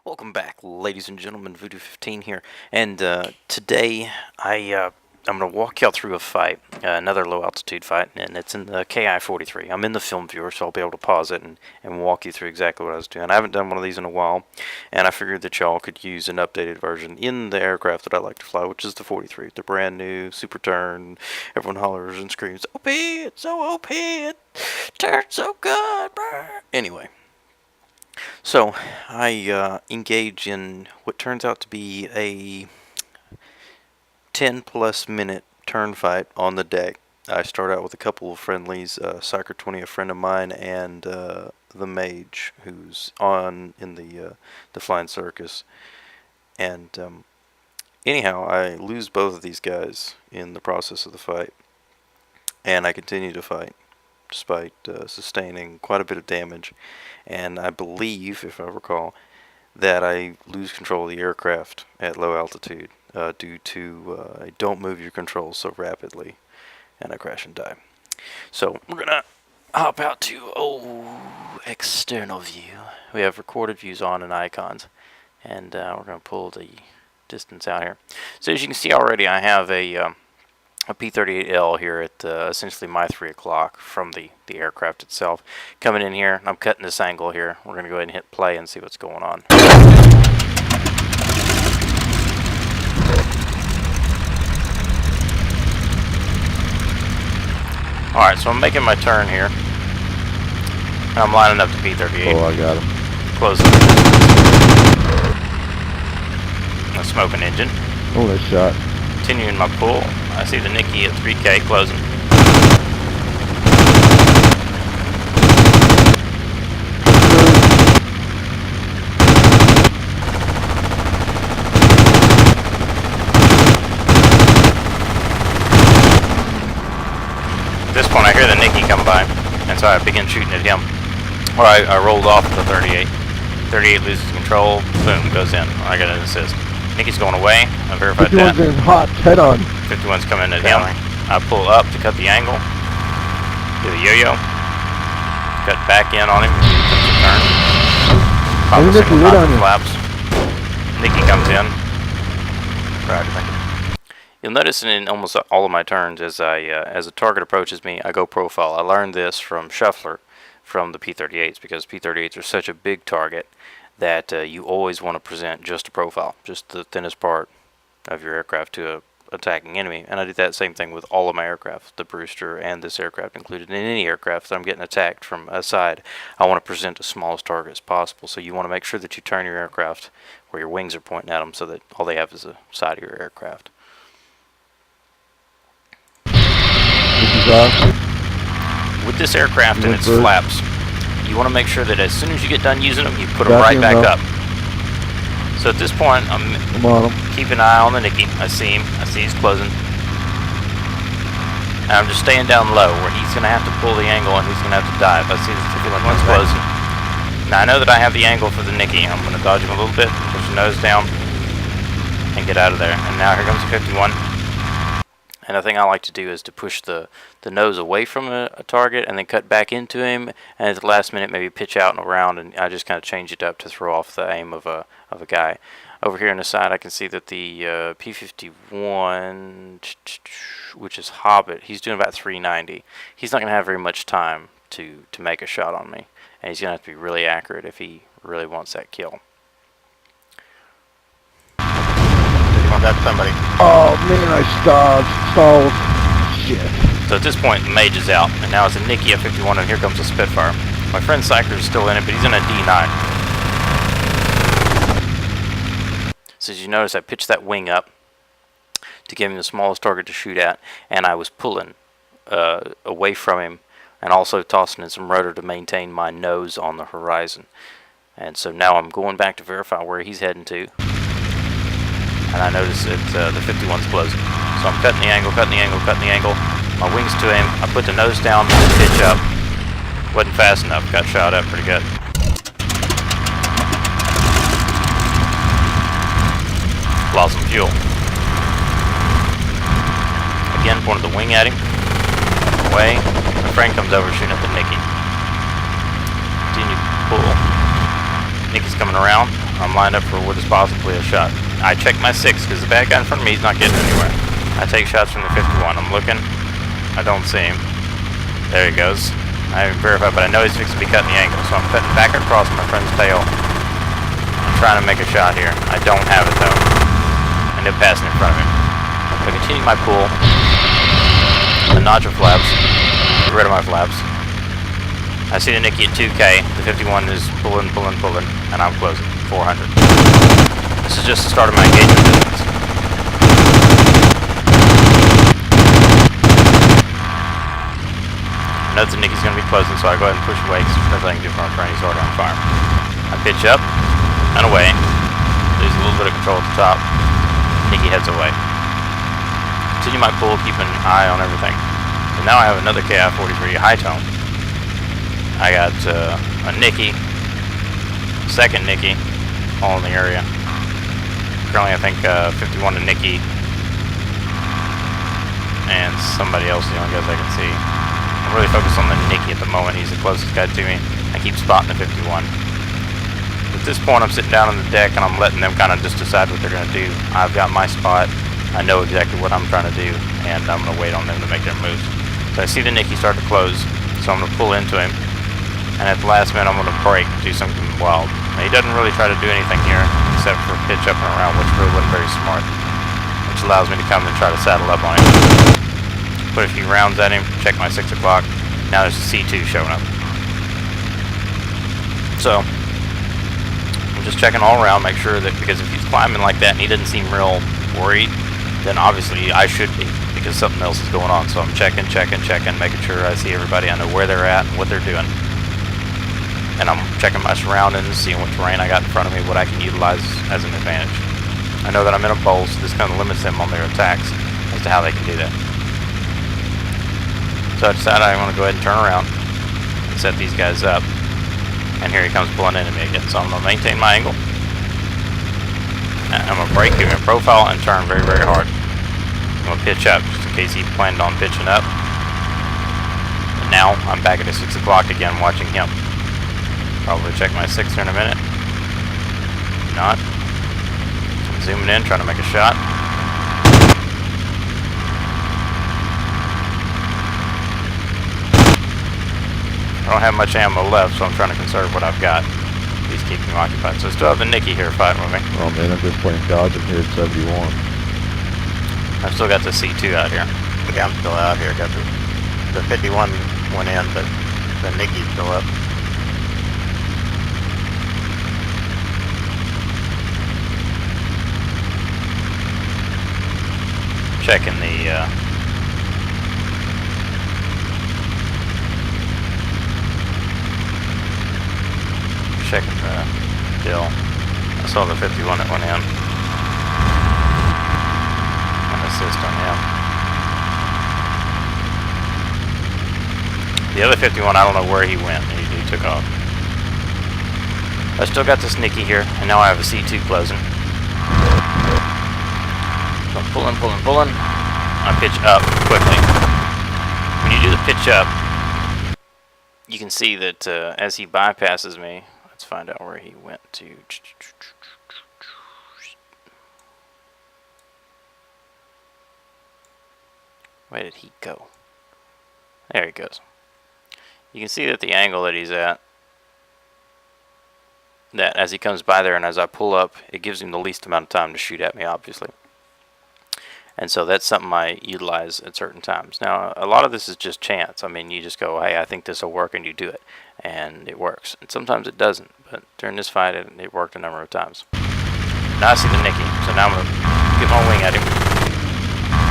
Welcome back, ladies and gentlemen. Voodoo15 here, and today I'm gonna walk y'all through a fight, another low altitude fight, and it's in the KI-43. I'm in the film viewer, so I'll be able to pause it and walk you through exactly what I was doing. I haven't done one of these in a while, and I figured that y'all could use an updated version in the aircraft that I like to fly, which is the 43, the brand new super turn. Everyone hollers and screams, "OP! It's so OP! It turns so good!" Anyway. So, I engage in what turns out to be a 10-plus minute turn fight on the deck. I start out with a couple of friendlies, Psyker 20, a friend of mine, and the Mage, who's on in the Flying Circus. And anyhow, I lose both of these guys in the process of the fight, and I continue to fight, despite sustaining quite a bit of damage. And I believe, if I recall, that I lose control of the aircraft at low altitude due to I don't move your controls so rapidly, and I crash and die. So we're gonna hop out to external view. We have recorded views on and icons, and we're gonna pull the distance out here. So as you can see already, I have a P-38L here at essentially my 3 o'clock from the aircraft itself. Coming in here, I'm cutting this angle here. We're going to go ahead and hit play and see what's going on. Alright, so I'm making my turn here. I'm lining up the P-38. Oh, I got him. Closing. A smoking engine. Oh, nice shot. Continuing my pull. I see the Nicky at 3K closing. At this point I hear the Nicky come by, and so I begin shooting at him. Or I rolled off the 38. 38 loses control, boom, goes in. I got an assist. Nicky's going away. I verified that. 51's in hot, head on. 51's coming at him. I pull up to cut the angle. Do the yo-yo. Cut back in on him. Turn. Pop a single top flaps. Nicky comes in. You'll notice in almost all of my turns, as a target approaches me, I go profile. I learned this from Shuffler, from the P-38s, because P-38s are such a big target that you always want to present just a profile, just the thinnest part of your aircraft to a attacking enemy. And I did that same thing with all of my aircraft, the Brewster and this aircraft included. In any aircraft that I'm getting attacked from a side, I want to present the smallest target as possible. So you want to make sure that you turn your aircraft where your wings are pointing at them, so that all they have is the side of your aircraft. With this aircraft and its flaps, you want to make sure that as soon as you get done using them, you put them right back up. So at this point, I'm keeping an eye on the Nicky. I see him. I see he's closing. And I'm just staying down low, where he's going to have to pull the angle and he's going to have to dive. I see the 51's closing. Now I know that I have the angle for the Nicky. I'm going to dodge him a little bit, push the nose down, and get out of there. And now here comes the 51. And the thing I like to do is to push the nose away from a target and then cut back into him, and at the last minute maybe pitch out and around, and I just kind of change it up to throw off the aim of a guy. Over here on the side I can see that the P-51, which is Hobbit, he's doing about 390. He's not going to have very much time to make a shot on me, and he's going to have to be really accurate if he really wants that kill. That's somebody. Oh man, I stalled. Shit. So at this point, the Mage is out, and now it's a Nicky at 51, and here comes a Spitfire. My friend Psyker is still in it, but he's in a D9. So as you notice, I pitched that wing up to give him the smallest target to shoot at, and I was pulling away from him, and also tossing in some rotor to maintain my nose on the horizon. And so now I'm going back to verify where he's heading to. And I notice that the 51's closing. So I'm cutting the angle, cutting the angle, cutting the angle. My wings to him. I put the nose down, pitch up. Wasn't fast enough. Got shot up pretty good. Lost some fuel. Again, pointed the wing at him. Away. My friend comes over shooting at the Nicky. Continue to pull. Nicky's coming around. I'm lined up for what is possibly a shot. I check my 6 because the bad guy in front of me is not getting anywhere. I take shots from the 51. I'm looking. I don't see him. There he goes. I haven't verified, but I know he's fixing to be cutting the angle, so I'm cutting back across my friend's tail. I'm trying to make a shot here. I don't have it though. I end up passing in front of him. I continue my pull. The notch of flaps. Get rid of my flaps. I see the Nicky at 2K. The 51 is pulling, and I'm closing. 400. This is just the start of my engagement distance. I know the Nicky's going to be closing, so I go ahead and push away because there's nothing I can do for my friend. He's already on fire. I pitch up and away. Lose a little bit of control at the top. Nicky heads away. Continue my pull, keeping an eye on everything. And now I have another KI-43 high tone. I got a Nicky, second Nicky, all in the area. Currently I think 51 to Nicky, and somebody else, the only guys I can see. I'm really focused on the Nicky at the moment. He's the closest guy to me. I keep spotting the 51. At this point I'm sitting down on the deck and I'm letting them kind of just decide what they're going to do. I've got my spot. I know exactly what I'm trying to do, and I'm going to wait on them to make their moves. So I see the Nicky start to close, so I'm going to pull into him. And at the last minute, I'm going to break, do something wild. Now, he doesn't really try to do anything here, except for pitch up and around, which really wasn't very smart. Which allows me to come and try to saddle up on him. Put a few rounds at him, check my 6 o'clock. Now there's a C2 showing up. So, I'm just checking all around, make sure that, because if he's climbing like that and he doesn't seem real worried, then obviously I should be, because something else is going on. So I'm checking, making sure I see everybody, I know where they're at and what they're doing. And I'm checking my surroundings, seeing what terrain I got in front of me, what I can utilize as an advantage. I know that I'm in a bowl, so this kind of limits them on their attacks as to how they can do that. So I decided I want to go ahead and turn around and set these guys up. And here he comes pulling into me again. So I'm going to maintain my angle. And I'm going to brake, give him a profile, and turn very, very hard. I'm going to pitch up, just in case he planned on pitching up. And now I'm back at the 6 o'clock again, watching him. Probably check my 6 here in a minute. Not. So I'm zooming in, trying to make a shot. I don't have much ammo left, so I'm trying to conserve what I've got. Please keep me occupied. So I still have the Nicky here fighting with me. Oh man, I'm just playing dodge. I'm here at 71. I've still got the C2 out here. Yeah, I'm still out here. Got the 51 went in, but the Nicky's still up. Checking the deal. I saw the 51 that went in. An assist on him. The other 51, I don't know where he went. He took off. I still got this Nicky here, and now I have a C2 closing. So I'm pulling. I pitch up quickly. When you do the pitch up, you can see that as he bypasses me, let's find out where he went to. Where did he go? There he goes. You can see that the angle that he's at, that as he comes by there and as I pull up, it gives him the least amount of time to shoot at me, obviously. And so that's something I utilize at certain times. Now, a lot of this is just chance. I mean, you just go, hey, I think this will work, and you do it. And it works. And sometimes it doesn't. But during this fight, it worked a number of times. Now I see the Nicky. So now I'm going to get my wing at him.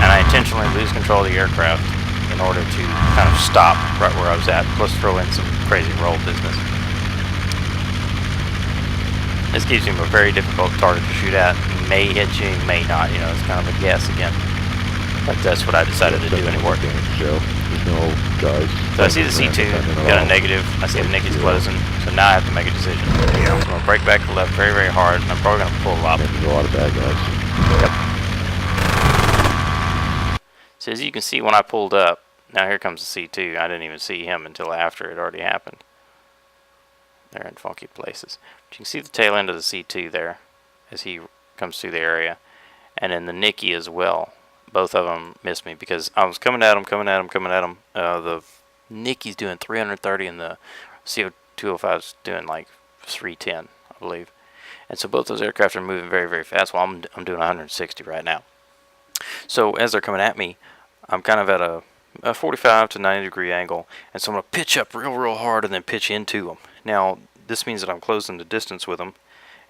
And I intentionally lose control of the aircraft in order to kind of stop right where I was at, plus throw in some crazy roll business. This gives him a very difficult target to shoot at. He may hit you, he may not. You know, it's kind of a guess again. But that's what I decided to do, and it worked. Show. There's no guys. So I see the C2, got a negative. I see the Nicky's closing. So now I have to make a decision. So I'm going to break back to the left very, very hard, and I'm probably going to pull up. There's a lot of bad guys. Yep. So as you can see, when I pulled up, now here comes the C2. I didn't even see him until after it already happened. They're in funky places. But you can see the tail end of the C2 there as he comes through the area. And then the Nicky as well. Both of them missed me because I was coming at him. The Nicky's doing 330 and the CO205's doing like 310, I believe. And so both those aircraft are moving very, very fast while I'm doing 160 right now. So as they're coming at me, I'm kind of at a 45 to 90 degree angle, and so I'm going to pitch up real hard and then pitch into them. Now, this means that I'm closing the distance with them,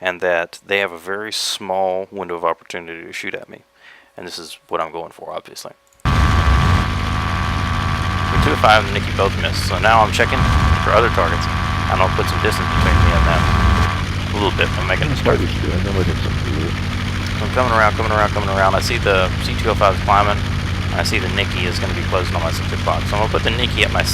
and that they have a very small window of opportunity to shoot at me. And this is what I'm going for, obviously. The 205 and the Nicky both missed, so now I'm checking for other targets. I'm going to put some distance between me and them. A little bit, I'm making the start. I know I did something to it. So I'm coming around. I see the C205 climbing. I see the Nicky is going to be closing on my 6 o'clock. So I'm going to put the Nicky at my 6,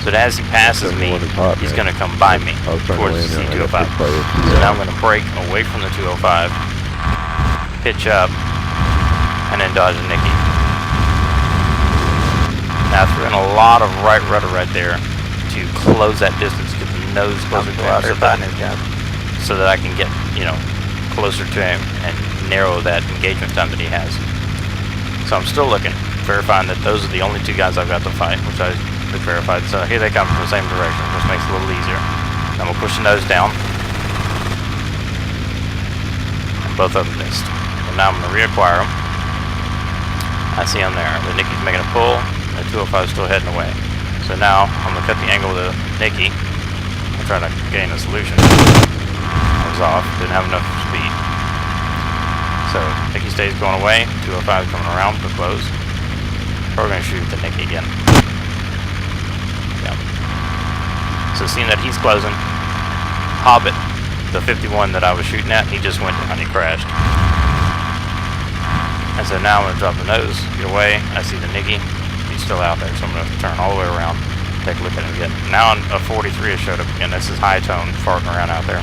so that as he passes me, he's going to come by me towards the C205. So now I'm going to break away from the 205, pitch up, and then dodge the Nicky. Now I threw in a lot of right rudder right there to close that distance, get the nose closer to him, so that I can get, closer to him and narrow that engagement time that he has. So I'm still looking, verifying that those are the only 2 guys I've got to fight, which I verified. So here they come from the same direction, which makes it a little easier. I'm going to push the nose down. And both of them missed. So now I'm going to reacquire them. I see them there. The Nicky's making a pull, and the 205 is still heading away. So now I'm going to cut the angle of the Nicky and try to gain a solution. I was off, didn't have enough speed. So Nicky stays going away, 205 is coming around to close. We're going to shoot the Nicky again. Yeah. So seeing that he's closing, Hobbit, the 51 that I was shooting at, he just went down, he crashed. And so now I'm going to drop the nose, get away. I see the Nicky, he's still out there, so I'm going to turn all the way around, take a look at him again. Now a 43 has showed up again. This is high tone farting around out there.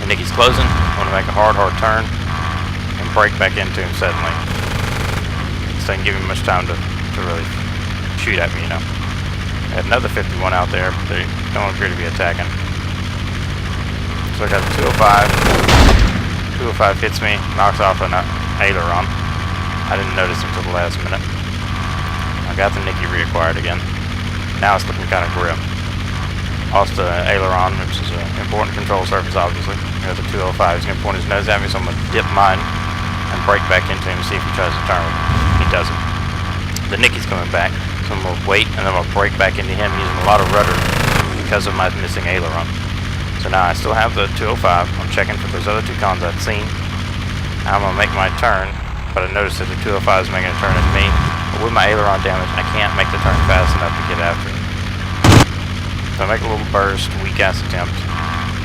The Nicky's closing. I'm going to make a hard turn and break back into him suddenly. So I can give him much time to really shoot at me, I had another 51 out there, but they don't appear to be attacking. So I got the 205. 205 hits me, knocks off an aileron. I didn't notice him until the last minute. I got the Nicky reacquired again. Now it's looking kind of grim. Lost the aileron, which is an important control surface, obviously. There's a 205. He's going to point his nose at me, so I'm going to dip mine and break back into him and see if he tries to turn. He doesn't. The Nicky's coming back, so I'm going to wait and then I'm going to break back into him using a lot of rudder because of my missing aileron. So now I still have the 205. I'm checking for those other 2 cons I'd seen. Now I'm going to make my turn, but I noticed that the 205 is making a turn at me. But with my aileron damage, I can't make the turn fast enough to get after him. So I make a little burst, weak-ass attempt,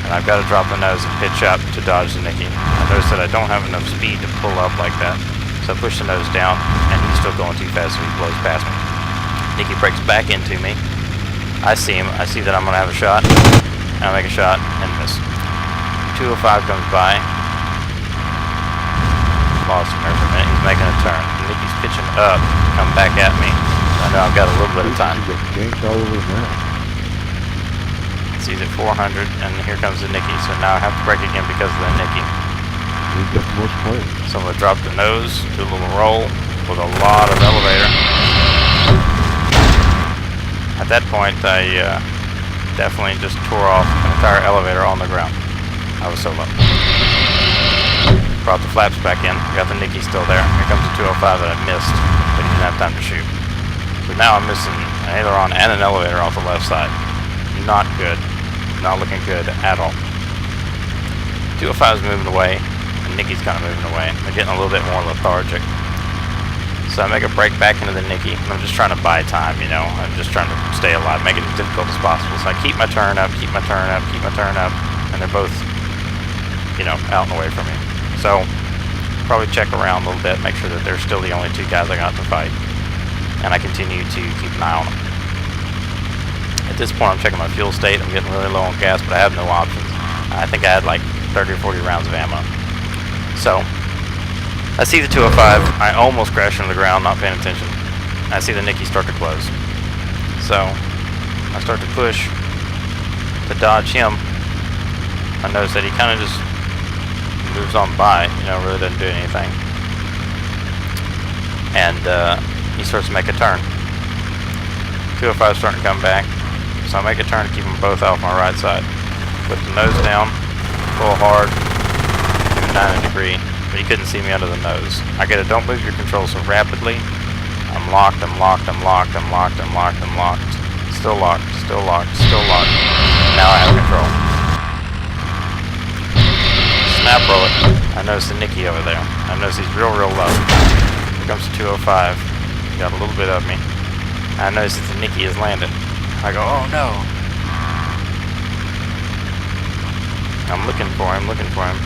and I've got to drop the nose and pitch up to dodge the Nicky. I notice that I don't have enough speed to pull up like that, so I push the nose down, and he's still going too fast, so he blows past me. Nicky breaks back into me. I see him. I see that I'm going to have a shot, and I make a shot and miss. 205 comes by. Lost him there for a minute. He's making a turn. Nicky's pitching up to come back at me. I know I've got a little bit of time. All over his mouth. He's at 400, and here comes the Nicky. So now I have to break again because of the Nicky. He got the most points. So I'm going to drop the nose, do a little roll with a lot of elevator. At that point, I definitely just tore off an entire elevator on the ground. I was so low. Brought the flaps back in. Got the Nicky still there. Here comes the 205 that I missed, but he didn't have time to shoot. So now I'm missing an aileron and an elevator off the left side. Not good. Not looking good at all. 205 is moving away, and Nicky's kind of moving away. They're getting a little bit more lethargic. So I make a break back into the Nicky, and I'm just trying to buy time, I'm just trying to stay alive, make it as difficult as possible. So I keep my turn up, and they're both, out and away from me. So probably check around a little bit, make sure that they're still the only 2 guys I got to fight. And I continue to keep an eye on them. At this point, I'm checking my fuel state. I'm getting really low on gas, but I have no options. I think I had like 30 or 40 rounds of ammo. So I see the 205. I almost crashed into the ground, not paying attention. I see the Nicky start to close. So I start to push to to dodge him, I noticed that he kind of just moves on by, you know, really doesn't do anything. And he starts to make a turn. 205 starting to come back, so I make a turn to keep them both off my right side. Put the nose down, pull hard, give him 90 degree, but he couldn't see me under the nose. I get a don't move your control so rapidly. I'm locked, I'm locked, I'm locked, I'm locked, I'm locked, I'm locked. Still locked, still locked, still locked. Now I have control. Snap roll it. I notice the Nicky over there. I notice he's real low. Here comes the 205. He got a little bit of me. I notice that the Nicky is landing. I go, oh no. I'm looking for him, looking for him.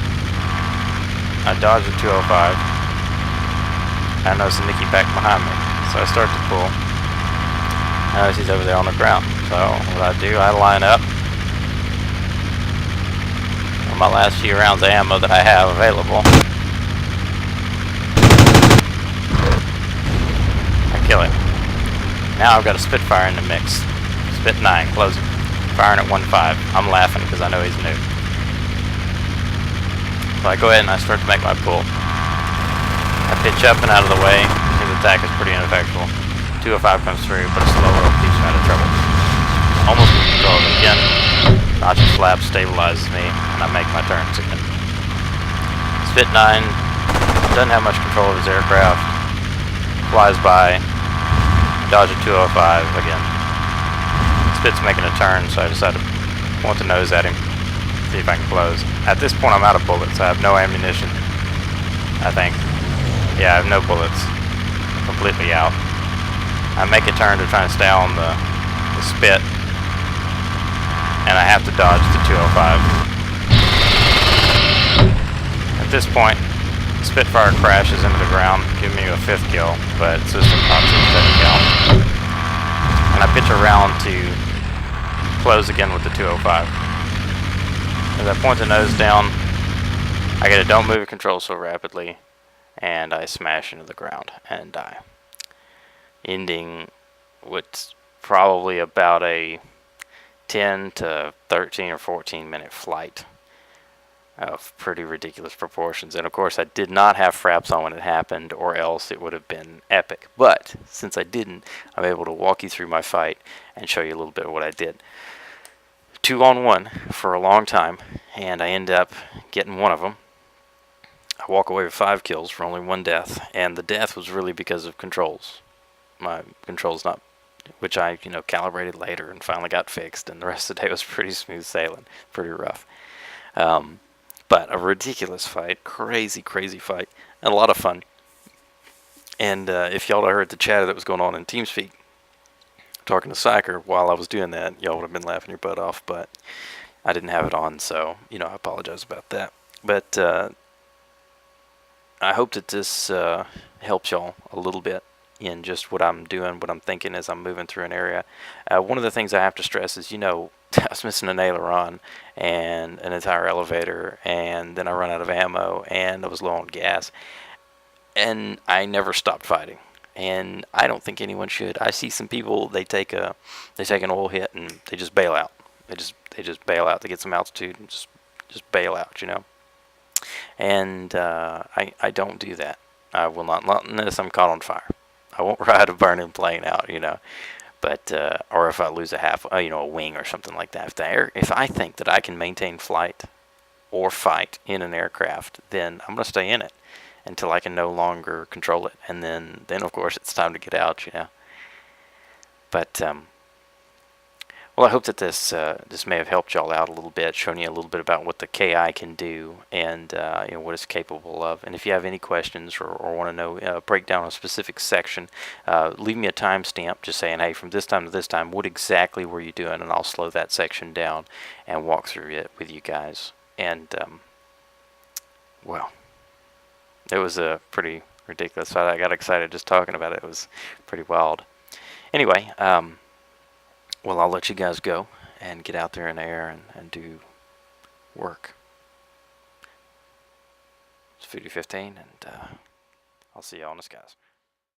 I dodge the 205. I notice the Nicky back behind me. So I start to pull. I notice he's over there on the ground. So what I do, I line up. On my last few rounds of ammo that I have available. I kill him. Now I've got a Spitfire in the mix. Spit 9, closing. Firing at 1.5. I'm laughing because I know he's new. So I go ahead and I start to make my pull. I pitch up and out of the way. His attack is pretty ineffectual. 205 comes through, but a slow roll keeps me out of trouble. Almost in control of it again. Notches flap stabilizes me, and I make my turns again. Spit 9 doesn't have much control of his aircraft. Flies by. Dodge a 205 again. Spit's making a turn, so I decide to point the nose at him. See if I can close. At this point, I'm out of bullets. I have no ammunition. I think. Yeah, I have no bullets. Completely out. I make a turn to try and stay on the spit, and I have to dodge the 205. At this point, the Spitfire crashes into the ground, giving me a 5th kill, but system comes in 5th kill. And I pitch around to close again with the 205. As I point the nose down, I get a don't move your control so rapidly, and I smash into the ground and die. Ending what's probably about a 10 to 13 or 14 minute flight of pretty ridiculous proportions. And of course I did not have fraps on when it happened, or else it would have been epic. But since I didn't, I'm able to walk you through my fight and show you a little bit of what I did. 2-on-1 for a long time, and I end up getting one of them. I walk away with 5 kills for only 1 death, and the death was really because of controls. My controls not, which I calibrated later and finally got fixed, and the rest of the day was pretty smooth sailing, pretty rough. But a ridiculous fight, crazy fight, and a lot of fun. And if y'all had heard the chatter that was going on in TeamSpeak, talking to Psyker while I was doing that, y'all would have been laughing your butt off, but I didn't have it on, so I apologize about that. But I hope that this helps y'all a little bit in just what I'm doing, what I'm thinking as I'm moving through an area. One of the things I have to stress is, I was missing an aileron and an entire elevator, and then I run out of ammo, and I was low on gas, and I never stopped fighting. And I don't think anyone should. I see some people, they take an oil hit and they just bail out. They just bail out to get some altitude and just bail out, And I don't do that. I will not unless I'm caught on fire. I won't ride a burning plane out, But or if I lose a wing or something like that. If I think that I can maintain flight or fight in an aircraft, then I'm gonna stay in it until I can no longer control it, and then of course it's time to get out, But well, I hope that this may have helped y'all out a little bit, shown you a little bit about what the KI can do and what it's capable of. And if you have any questions or want to know break down a specific section, leave me a timestamp just saying, hey, from this time to this time, what exactly were you doing, and I'll slow that section down and walk through it with you guys. And well, it was a pretty ridiculous fight. I got excited just talking about it. It was pretty wild. Anyway, well, I'll let you guys go and get out there in the air and do work. It's Voodoo 15, and I'll see y'all in the skies.